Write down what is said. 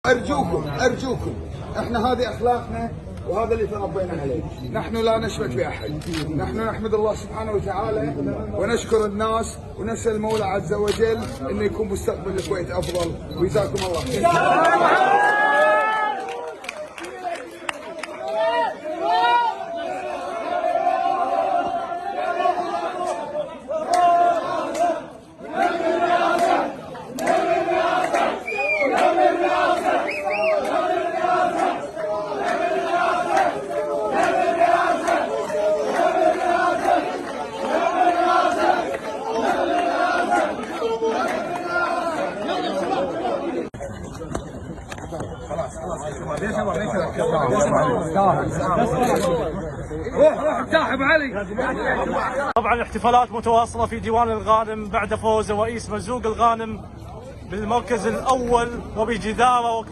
أرجوكم احنا هذه أخلاقنا وهذا اللي تربينا عليه. نحن لا نشمت في أحد، نحن نحمد الله سبحانه وتعالى ونشكر الناس ونسأل المولى عز وجل أنه يكون مستقبل الكويت أفضل، وجزاكم الله خير. روح ارتاح ابو علي. طبعا الاحتفالات متواصله في ديوان الغانم بعد فوز رئيس مرزوق الغانم بالمركز الاول وبجداره